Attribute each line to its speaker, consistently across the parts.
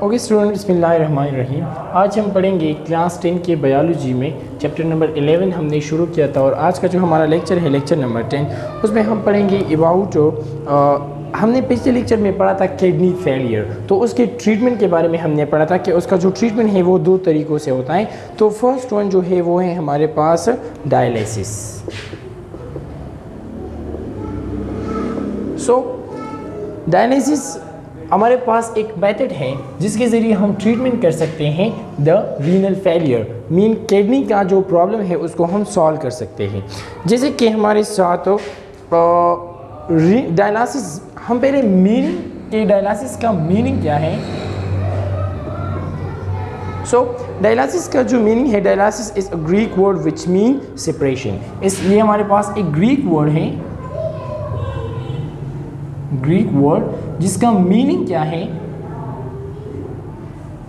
Speaker 1: Okay student, बिस्मिल्लाहिर्रहमानिर्रहीम। आज हम पढ़ेंगे क्लास 10 के बायोलॉजी में चैप्टर नंबर 11 हमने शुरू किया था और आज का जो हमारा लेक्चर है लेक्चर नंबर 10, उसमें हम पढ़ेंगे अबाउट हमने पिछले लेक्चर में पढ़ा था किडनी फेलियर। तो उसके ट्रीटमेंट के बारे में हमने पढ़ा था कि उसका जो ट्रीटमेंट है वो दो तरीक़ों से होता है। तो फर्स्ट वन जो है वो है हमारे पास डायलिसिस। डायलिसिस हमारे पास एक मेथड है जिसके ज़रिए हम ट्रीटमेंट कर सकते हैं the renal failure, mean kidney का जो प्रॉब्लम है उसको हम सॉल्व कर सकते हैं। जैसे कि हमारे साथ डायलिसिस, हम पहले मीनिंग के डायलिसिस का मीनिंग क्या है। डायलिसिस का जो मीनिंग है, dialysis is a Greek word which mean separation. इसलिए हमारे पास एक ग्रीक वर्ड है, ग्रीक वर्ड जिसका मीनिंग क्या है,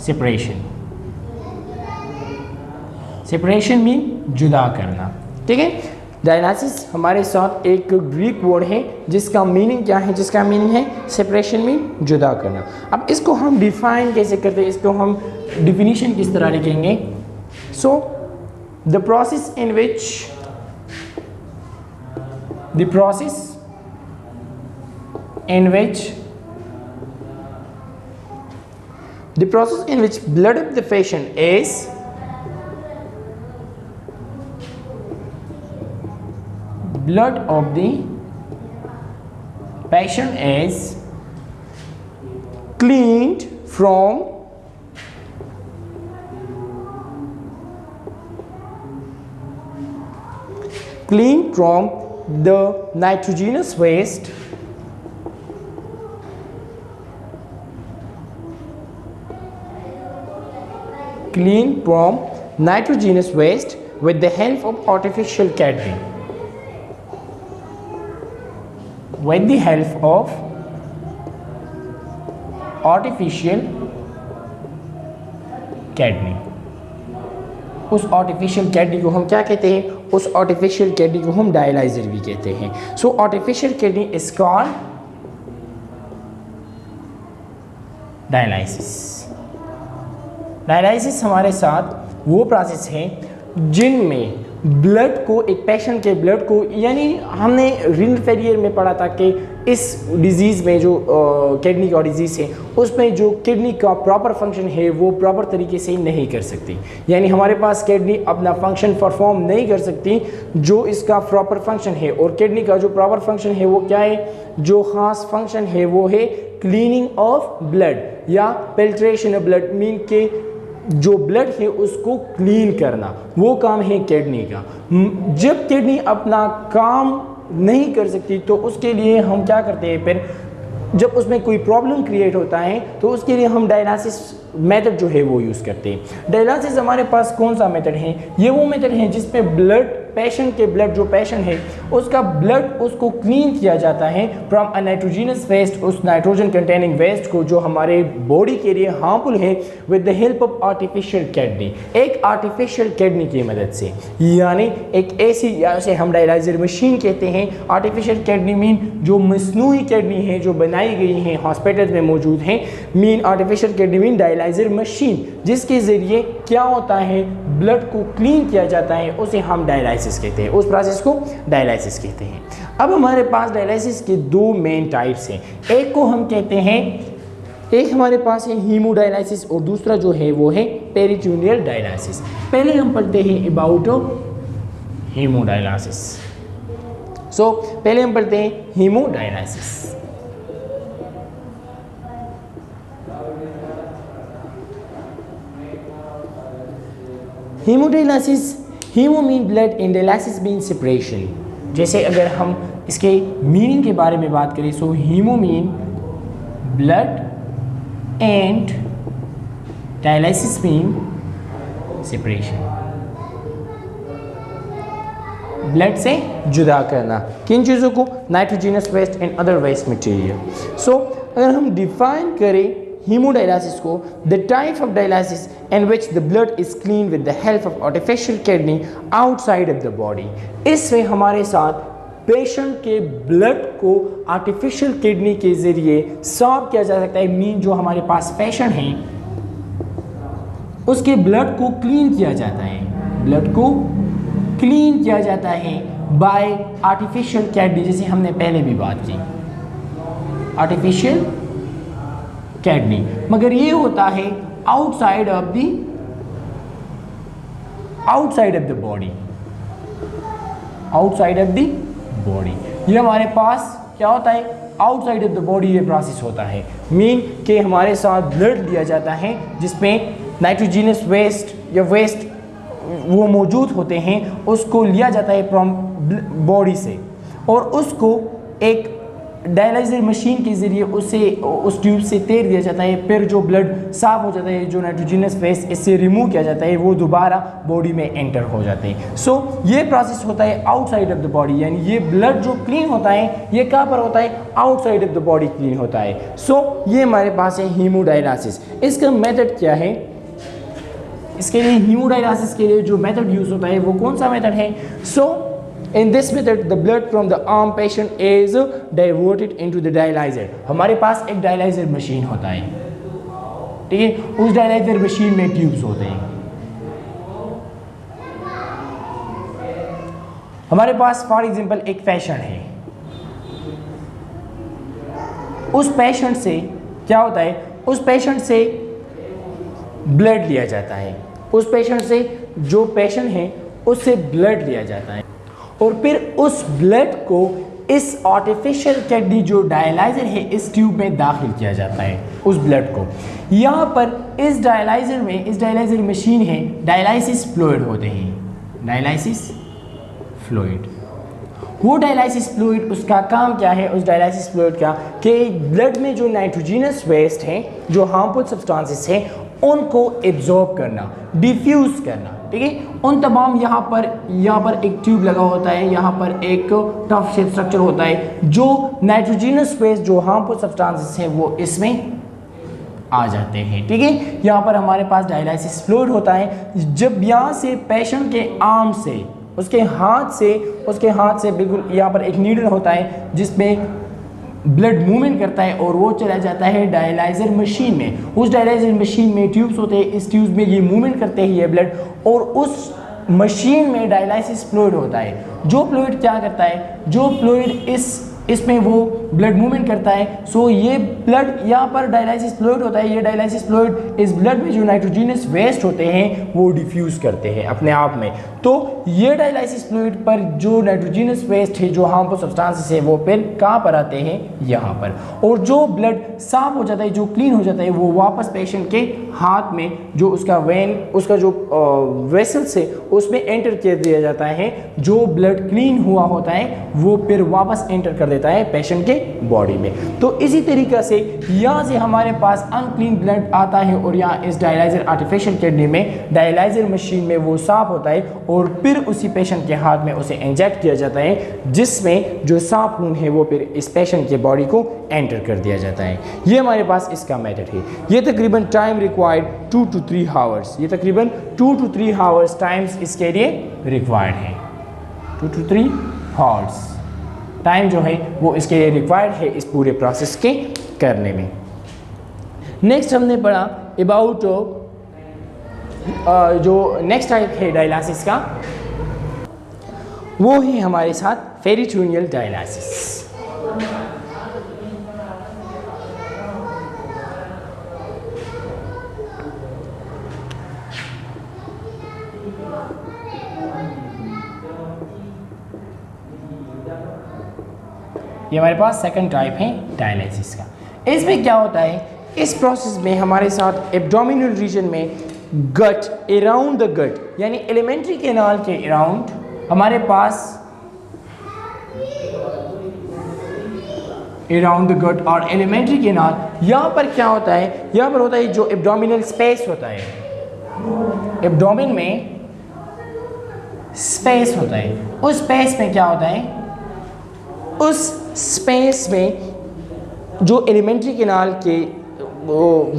Speaker 1: सेपरेशन। सेपरेशन मीन जुदा करना, ठीक है। डायलिसिस हमारे साथ एक ग्रीक वर्ड है जिसका मीनिंग क्या है, जिसका मीनिंग है सेपरेशन मीन जुदा करना। अब इसको हम डिफाइन कैसे करते हैं, इसको हम डिफिनीशन किस तरह लिखेंगे। The process in which blood of the patient is cleaned from the nitrogenous waste with the help of artificial kidney. उस आर्टिफिशियल किडनी को हम क्या कहते हैं, उस आर्टिफिशियल किडनी को हम डायलाइजर भी कहते हैं। Artificial kidney is called dialysis. Dialysis हमारे साथ वो प्रोसेस है जिनमें ब्लड को, एक पेशेंट के ब्लड को, यानी हमने रीनल फेलियर में पढ़ा था कि इस डिज़ीज़ में जो किडनी का डिज़ीज़ है उसमें जो किडनी का प्रॉपर फंक्शन है वो प्रॉपर तरीके से नहीं कर सकती, यानी हमारे पास किडनी अपना फंक्शन परफॉर्म नहीं कर सकती जो इसका प्रॉपर फंक्शन है। और किडनी का जो प्रॉपर फंक्शन है वो क्या है, जो ख़ास फंक्शन है वो है क्लीनिंग ऑफ ब्लड या फिल्ट्रेशन ऑफ ब्लड, मीन के जो ब्लड है उसको क्लीन करना, वो काम है किडनी का। जब किडनी अपना काम नहीं कर सकती तो उसके लिए हम क्या करते हैं, फिर जब उसमें कोई प्रॉब्लम क्रिएट होता है तो उसके लिए हम डायलिसिस मेथड जो है वो यूज़ करते हैं। डायलिसिस हमारे पास कौन सा मेथड है, ये वो मेथड है जिसमें ब्लड, पेशेंट के ब्लड, जो पेशेंट है उसका ब्लड उसको क्लीन किया जाता है फ्रॉम अ नाइट्रोजनस वेस्ट, उस नाइट्रोजन कंटेनिंग वेस्ट को जो हमारे बॉडी के लिए हार्मफुल है, with the help of artificial kidney, एक आर्टिफिशियल किडनी की मदद से, यानी एक ऐसी, उसे हम डायलाइजर मशीन कहते हैं। आर्टिफिशियल किडनी मीन जो मसनूई किडनी है जो बनाई गई है, हॉस्पिटल में मौजूद है, mean artificial kidney mean dialyser machine, जिसके ज़रिए क्या होता है, ब्लड को क्लीन किया जाता है, उसे हम डायलिसिस कहते हैं, उस प्रोसेस को डायलिसिस कहते हैं। अब हमारे पास डायलिसिस के दो मेन टाइप्स हैं, एक को हम कहते हैं, एक हमारे पास है हीमोडायलिसिस और दूसरा जो है वो है पेरिटोनियल डायलिसिस। पहले हम पढ़ते हैं अबाउट हीमोडायलिसिस। पहले हम पढ़ते हैं hemodialysis. Hemodialysis, hemo mean blood and dialysis mean separation. जैसे अगर हम इसके मीनिंग के बारे में बात करें, hemo mean blood and dialysis mean separation, blood से जुदा करना, किन चीज़ों को, nitrogenous waste and other waste material. अगर हम डिफाइन करें hemodialysis को, the type of dialysis in which the blood is cleaned with the help of artificial kidney outside of the body, इसमें हमारे साथ पेशेंट के ब्लड को आर्टिफिशियल किडनी के ज़रिए साफ किया जा सकता है। मीन जो हमारे पास पेशेंट हैं उसके ब्लड को क्लीन किया जाता है, ब्लड को क्लीन किया जाता है बाय आर्टिफिशियल किडनी, जैसे हमने पहले भी बात की आर्टिफिशियल किडनी। मगर ये होता है outside of the body, outside of the body. ये हमारे पास क्या होता है, आउटसाइड ऑफ द बॉडी ये प्रोसेस होता है। मीन कि हमारे साथ ब्लड लिया जाता है जिसमें नाइट्रोजीनस वेस्ट या वेस्ट वो मौजूद होते हैं, उसको लिया जाता है फ्रॉम बॉडी से और उसको एक डायलाइजर मशीन के ज़रिए उस ट्यूब से तैर दिया जाता है। फिर जो ब्लड साफ हो जाता है, जो नाइट्रोजीनस वेस्ट इससे रिमूव किया जाता है, वो दोबारा बॉडी में एंटर हो जाते हैं। सो ये प्रोसेस होता है आउटसाइड ऑफ द बॉडी, यानी ये ब्लड जो क्लीन होता है ये कहाँ पर होता है, outside of the body clean होता है। सो ये हमारे पास है हीमोडायलिसिस। इसका मेथड क्या है, इसके लिए हीमोडायलिसिस के लिए जो मेथड यूज़ होता है वो कौन सा मेथड है। सो in this method the blood from the arm patient is diverted into the dialyzer। हमारे पास एक डायलाइजर मशीन होता है, ठीक है, उस डायलाइजर मशीन में ट्यूब्स होते हैं। हमारे पास फॉर एग्जांपल एक पेशेंट है, उस पेशेंट से क्या होता है, उस पेशेंट से ब्लड लिया जाता है, उस पेशेंट से जो पेशेंट है उससे ब्लड लिया जाता है और फिर उस ब्लड को इस आर्टिफिशियल किडनी जो डायलाइजर है इस ट्यूब में दाखिल किया जाता है, उस ब्लड को। यहाँ पर इस डायलाइजर में, इस डायलाइजर मशीन है, डायलाइसिस फ्लूइड होते हैं, डायलाइसिस फ्लूइड। वो डायलाइसिस फ्लूइड उसका काम क्या है, उस डायलाइसिस फ्लूइड का कि ब्लड में जो नाइट्रोजीनस वेस्ट हैं, जो हार्मफुल सब्सटेंसेस हैं, उनको एब्जॉर्ब करना, डिफ्यूज़ करना, ठीक है। उन तमाम यहाँ पर एक ट्यूब लगा होता है, यहाँ पर एक टफ शेप स्ट्रक्चर होता है, जो नाइट्रोजीनस वेस्ट जो हार्मफुल सब्सटेंसेस हैं वो इसमें आ जाते हैं, ठीक है। यहाँ पर हमारे पास डायलाइसिस फ्लूइड होता है। जब यहाँ से पेशेंट के आर्म से, उसके हाथ से बिल्कुल यहाँ पर एक नीडल होता है जिसमें ब्लड मूवमेंट करता है और वो चला जाता है डायलाइजर मशीन में। उस डायलाइजर मशीन में ट्यूब्स होते हैं, इस ट्यूब्स में ये मूवमेंट करते हैं ये ब्लड, और उस मशीन में डायलाइसिस फ्लूइड होता है। जो फ्लूइड क्या करता है, जो फ्लूइड इसमें वो ब्लड मूवमेंट करता है। सो ये ब्लड यहाँ पर डायलाइसिस फ्लूइड होता है, ये डायलाइसिस फ्लूइड इस ब्लड में जो नाइट्रोजीनस वेस्ट होते हैं वो डिफ्यूज़ करते हैं अपने आप में। तो ये डायलाइसिस फ्लूइड पर जो नाइट्रोजीनस वेस्ट है, जो हार्मफुल सब्सटेंसेस है, वो फिर कहाँ पर आते हैं, यहाँ पर। और जो ब्लड साफ हो जाता है, जो क्लीन हो जाता है, वो वापस पेशेंट के हाथ में जो उसका वेन, उसका जो वेसल्स है उसमें एंटर कर दिया जाता है। जो ब्लड क्लीन हुआ होता है वो फिर वापस एंटर कर देता है पेशेंट के बॉडी में। तो इसी तरीक़ा से यहाँ से हमारे पास अनक्लीन ब्लड आता है और यहाँ इस डायलाइजर आर्टिफिशियल किडनी में डायलाइजर मशीन में वो साफ होता है और फिर उसी पेशेंट के हाथ में उसे इंजेक्ट किया जाता है, जिसमें जो साफ खून है वो फिर इस पेशेंट के बॉडी को एंटर कर दिया जाता है। ये हमारे पास इसका मेथड है। ये तकरीबन टाइम रिक्वायर्ड 2 to 3 आवर्स, ये तकरीबन 2 to 3 आवर्स टाइम्स इसके लिए रिक्वायर्ड है। 2 to 3 आवर्स टाइम जो है वो इसके लिए रिक्वायर्ड है इस पूरे प्रोसेस के करने में। नेक्स्ट हमने पढ़ा अबाउट जो नेक्स्ट टाइप है डायलिसिस का, वो है हमारे साथ पेरिटोनियल डायलिसिस। ये हमारे पास सेकंड टाइप है डायलिसिस का। इसमें क्या होता है, इस प्रोसेस में हमारे साथ एब्डोमिनल रीजन में गट, अराउंड द गट यानी एलिमेंट्री कैनाल के अराउंड हमारे पास अराउंड द गट और एलिमेंट्री कैनाल, यहाँ पर क्या होता है, यहाँ पर होता है जो एब्डोमिनल स्पेस होता है, एब्डोमिन में स्पेस होता है। उस स्पेस में क्या होता है, उस स्पेस में जो एलिमेंट्री कैनाल के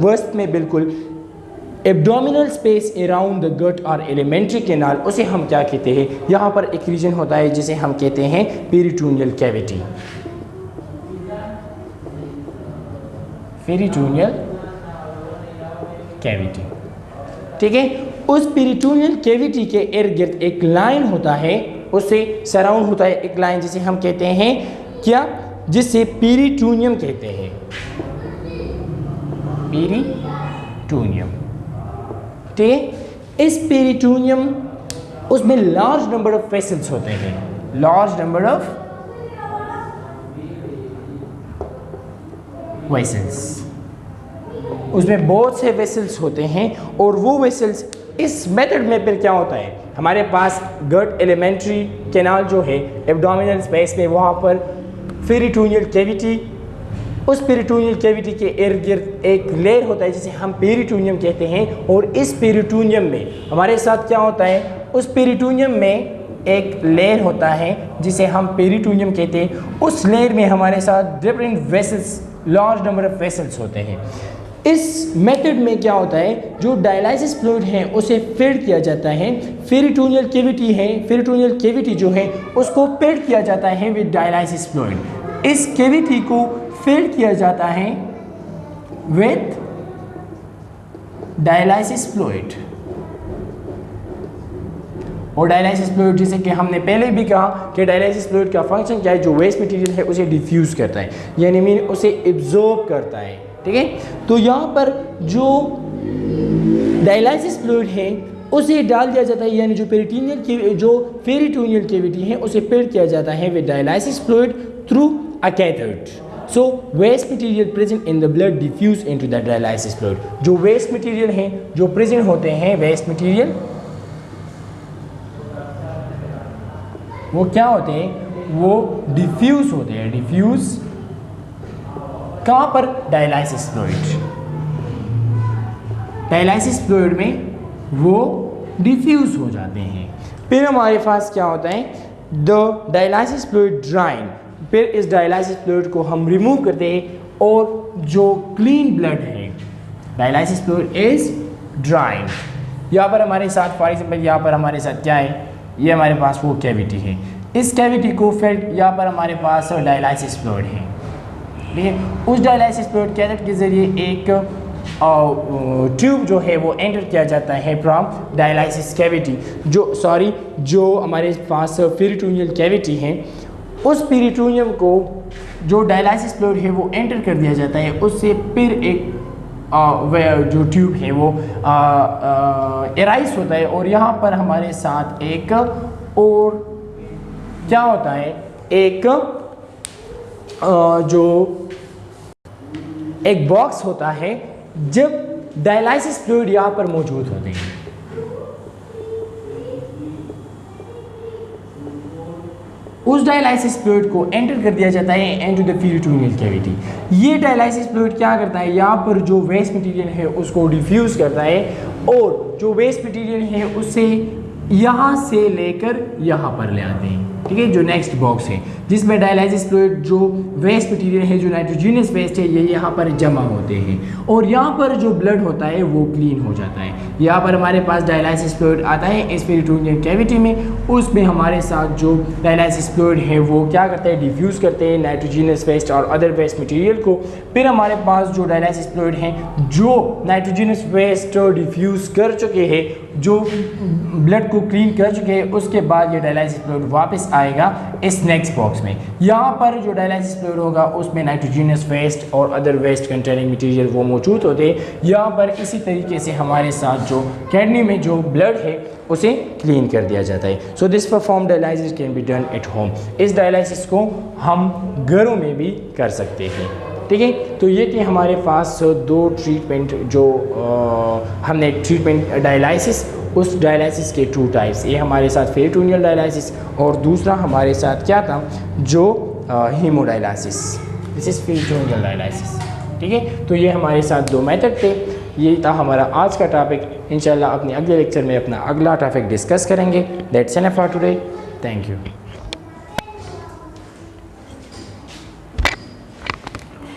Speaker 1: वस्त में बिल्कुल abdominal space around the gut और एलिमेंट्री कैनाल, उसे हम क्या कहते हैं, यहाँ पर एक रीजन होता है जिसे हम कहते हैं पेरिटोनियल कैविटी। पेरिटोनियल कैविटी, ठीक है। उस पेरिटोनियल कैविटी के इर्द गिर्द एक लाइन होता है, उससे सराउंड होता है एक लाइन जिसे हम कहते हैं क्या, जिसे पेरिटोनियम कहते हैं, पेरिटोनियम, ठीक है। इस पेरिटोनियम, उसमें लार्ज नंबर ऑफ वेसल्स होते हैं, लार्ज नंबर ऑफ वेसल्स, उसमें बहुत से वेसल्स होते हैं। और वो वेसल्स, इस मेथड में फिर क्या होता है, हमारे पास गट एलिमेंट्री कैनाल जो है एब्डोमिनल स्पेस में, वहाँ पर पेरिटोनियल कैविटी, उस पेरिटोनियल कैविटी के इर्द गिर्द एक लेयर होता है जिसे हम पेरिटोनियम कहते हैं। और इस पेरिटोनियम में हमारे साथ क्या होता है, उस पेरिटोनियम में एक लेयर होता है जिसे हम पेरिटोनियम कहते हैं। उस लेयर में हमारे साथ different vessels, large number of vessels होते हैं। इस मेथड में क्या होता है, जो डायलाइसिस फ्लूइड है उसे फीड किया जाता है, पेरिटोनियल कैविटी है, पेरिटोनियल कैविटी जो है उसको फीड किया जाता है विद डायलाइसिस फ्लूइड। इस कैविटी को फीड किया जाता है विद डायलाइसिस फ्लूइड। और डायलाइसिस फ्लूइड, जैसे कि हमने पहले भी कहा कि डायलाइसिस फ्लूइड का फंक्शन क्या है, जो वेस्ट मटेरियल है उसे डिफ्यूज़ करता है, यानी मीन उसे एब्जॉर्ब करता है, ठीक है। तो यहाँ पर जो डायलाइसिस फ्लूइड है उसे डाल दिया जाता है, यानी जो पेरिटोनियल कैविटी है उसे फीड किया जाता है with dialysis fluid through a catheter. So waste material present in the blood diffuse into the dialysis fluid. जो वेस्ट मटेरियल हैं जो प्रेजेंट होते हैं, वेस्ट मटेरियल वो क्या होते हैं, वो डिफ्यूज होते हैं। डिफ्यूज कहाँ पर, डायलाइसिस फ्लूइड, डायलाइसिस फ्लूइड में वो डिफ्यूज हो जाते हैं। फिर हमारे पास क्या होता है, द डायलाइसिस फ्लूइड ड्राइन, फिर इस डायलाइसिस फ्लूइड को हम रिमूव करते हैं और जो क्लीन ब्लड है, डायलाइसिस फ्लूइड इज ड्राइन। यहाँ पर हमारे साथ फॉर एग्जाम्पल, यहाँ पर हमारे साथ क्या है, ये हमारे पास वो कैविटी है, इस कैविटी को फिर यहाँ पर हमारे पास डायलाइसिस फ्लूइड है, ठीक है। उस डायलाइसिस फ्लूइड कैथेटर के ज़रिए एक ट्यूब जो है वो एंटर किया जाता है फ्रॉम डायलाइसिस कैविटी, जो हमारे पास पेरिटोनियल कैविटी है, उस पेरिटोनियम को जो डायलाइसिस फ्लूइड है वो एंटर कर दिया जाता है। उससे फिर एक जो ट्यूब है वो एराइज होता है और यहाँ पर हमारे साथ एक और क्या होता है, एक जो एक बॉक्स होता है जब डायलाइसिस फ्लूइड यहाँ पर मौजूद होते हैं। उस डायलाइसिस फ्लूइड को एंटर कर दिया जाता है इनटू द पेरिटोनियल कैविटी। ये डायलाइसिस फ्लूइड क्या करता है, यहाँ पर जो वेस्ट मटेरियल है उसको डिफ्यूज करता है और जो वेस्ट मटेरियल है उसे यहाँ से लेकर यहाँ पर ले आते हैं, ठीक है। जो नेक्स्ट बॉक्स है जिसमें डायलाइसिस फ्लूइड, जो वेस्ट मटेरियल है, जो नाइट्रोजनस वेस्ट है, ये यहाँ पर जमा होते हैं और यहाँ पर जो ब्लड होता है वो क्लीन हो जाता है। यहाँ पर हमारे पास डायलाइसिस फ्लूइड आता है इस पेरिटोनियल कैविटी में, उसमें हमारे साथ जो डायलाइसिस फ्लूइड है वो क्या करते हैं, डिफ्यूज करते हैं नाइट्रोजनस वेस्ट और अदर वेस्ट मटेरियल को। फिर हमारे पास जो डायलाइसिस फ्लूइड है जो नाइट्रोजनस वेस्ट डिफ्यूज कर चुके हैं, जो ब्लड को क्लीन कर चुके हैं, उसके बाद ये डायलाइसिस फ्लूइड वापस आएगा इस नेक्स्ट बॉक्स में। यहाँ पर जो डायलाइसिस फ्लूइड होगा उसमें नाइट्रोजनस वेस्ट और अदर वेस्ट कंटेनिंग मटेरियल वो मौजूद होते हैं। यहाँ पर इसी तरीके से हमारे साथ जो किडनी में जो ब्लड है उसे क्लीन कर दिया जाता है। So this perform dialysis can be done at home. इस डायलाइसिस को हम घरों में भी कर सकते हैं, ठीक है। तो ये कि हमारे पास दो ट्रीटमेंट जो हमने ट्रीटमेंट डायलाइसिस, उस डायलाइसिस के 2 टाइप्स, ये हमारे साथ पेरिटोनियल डायलाइसिस और दूसरा हमारे साथ क्या था, जो हीमोडायलाइसिस, दिस इज़ पेरिटोनियल डायलाइसिस, ठीक है। तो ये हमारे साथ 2 मेथड थे। यही था हमारा आज का टॉपिक। इंशाल्लाह अपने अगले लेक्चर में अपना अगला टॉपिक डिस्कस करेंगे। That's enough for today. Thank you.